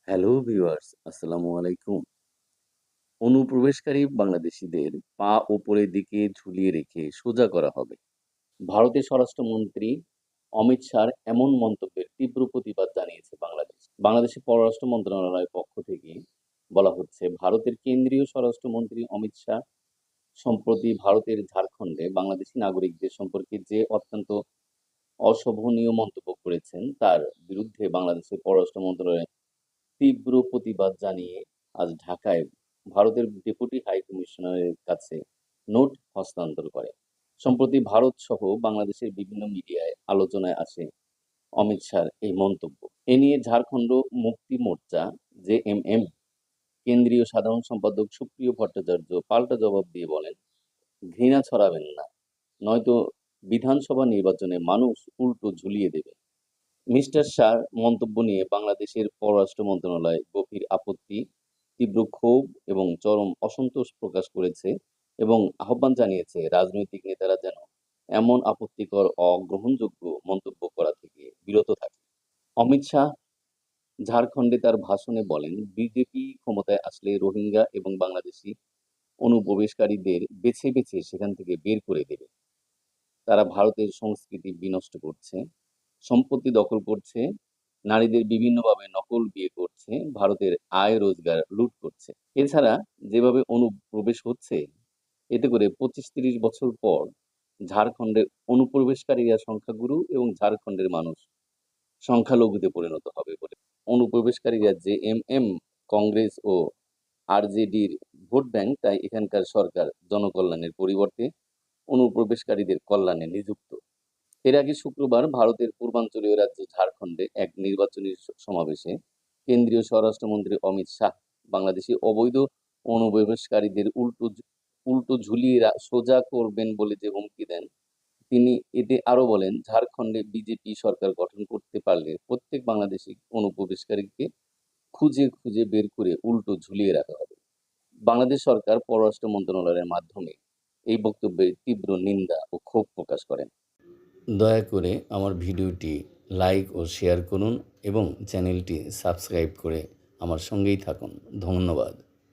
Hello viewers, আসসালামু আলাইকুম। অনুপ্রবেশকারী বাংলাদেশীদের পা ওপরের দিকে ঝুলিয়ে রেখে সোজা করা হবে। ভারতের স্বরাষ্ট্রমন্ত্রী অমিত শাহর এমন মন্তব্যের তীব্র প্রতিবাদ জানিয়েছে বাংলাদেশ। বাংলাদেশের পররাষ্ট্র মন্ত্রণালয়ের পক্ষ থেকে বলা হচ্ছে, ভারতের কেন্দ্রীয় স্বরাষ্ট্রমন্ত্রী অমিত শাহ সম্প্রতি ভারতের ঝাড়খণ্ডে বাংলাদেশী নাগরিকদের সম্পর্কে যে অত্যন্ত অশোভনীয় মন্তব্য করেছেন, তার বিরুদ্ধে বাংলাদেশের পররাষ্ট্র মন্ত্রণালয় তীব্র প্রতিবাদ জানিয়ে আজ ঢাকায় ভারতের ডেপুটি হাই কমিশনারের কাছে নোট হস্তান্তর করে। সম্প্রতি ভারত সহ বাংলাদেশের বিভিন্ন মিডিয়ায় আলোচনায় আসে অমিত শাহর এই মন্তব্য। এ নিয়ে ঝাড়খণ্ড মুক্তি মোর্চা জেএমএম কেন্দ্রীয় সাধারণ সম্পাদক সুপ্রিয় ভট্টাচার্য পাল্টা জবাব দিয়ে বলেন, ঘৃণা ছড়াবেন না, নয়তো বিধানসভা নির্বাচনে মানুষ উল্টো ঝুলিয়ে দেবে। মিস্টার শাহর মন্তব্য নিয়ে বাংলাদেশের পররাষ্ট্র মন্ত্রণালয় গভীর আপত্তি, তীব্র ক্ষোভ এবং চরম অসন্তোষ প্রকাশ করেছে এবং আহ্বান জানিয়েছে রাজনৈতিক নেতারা যেন এমন আপত্তিকর অগ্রহণযোগ্য মন্তব্য করা থেকে বিরত থাকে। অমিত শাহ ঝাড়খণ্ডে তার ভাষণে বলেন, বিজেপি ক্ষমতায় আসলে রোহিঙ্গা এবং বাংলাদেশি অনুপ্রবেশকারীদের বেছে বেছে সেখান থেকে বের করে দেবে। তারা ভারতের সংস্কৃতি বিনষ্ট করছে, সম্পত্তি দখল করছে, নারীদের বিভিন্নভাবে নকল বিয়ে করছে, ভারতের আয় রোজগার লুট করছে। এছাড়া যেভাবে অনুপ্রবেশ হচ্ছে, এতে করে 25-30 বছর পর ঝাড়খণ্ডের অনুপ্রবেশকারীরা সংখ্যাগুরু এবং ঝাড়খণ্ডের মানুষ সংখ্যালঘুতে পরিণত হবে বলে। অনুপ্রবেশকারীরা জেএমএম, কংগ্রেস ও আরজেডির ভোট ব্যাংক, তাই এখানকার সরকার জনকল্যাণের পরিবর্তে অনুপ্রবেশকারীদের কল্যাণে নিযুক্ত। এর আগে শুক্রবার ভারতের পূর্বাঞ্চলীয় রাজ্য ঝাড়খণ্ডে এক নির্বাচনী সমাবেশে কেন্দ্রীয় স্বরাষ্ট্রমন্ত্রী অমিত শাহ বাংলাদেশি অবৈধ অনুপ্রবেশকারীদের উল্টো ঝুলিয়ে সোজা করবেন বলে যে হুমকি দেন, তিনি এতে আরো বলেন, ঝাড়খণ্ডে বিজেপি সরকার গঠন করতে পারলে প্রত্যেক বাংলাদেশি অনুপ্রবেশকারীকে খুঁজে খুঁজে বের করে উল্টো ঝুলিয়ে রাখা হবে। বাংলাদেশ সরকার পররাষ্ট্র মন্ত্রণালয়ের মাধ্যমে এই বক্তব্যের তীব্র নিন্দা ও ক্ষোভ প্রকাশ করেন। দয়া করে আমার ভিডিওটি লাইক ও শেয়ার করুন এবং চ্যানেলটি সাবস্ক্রাইব করে আমার সঙ্গেই থাকুন। ধন্যবাদ।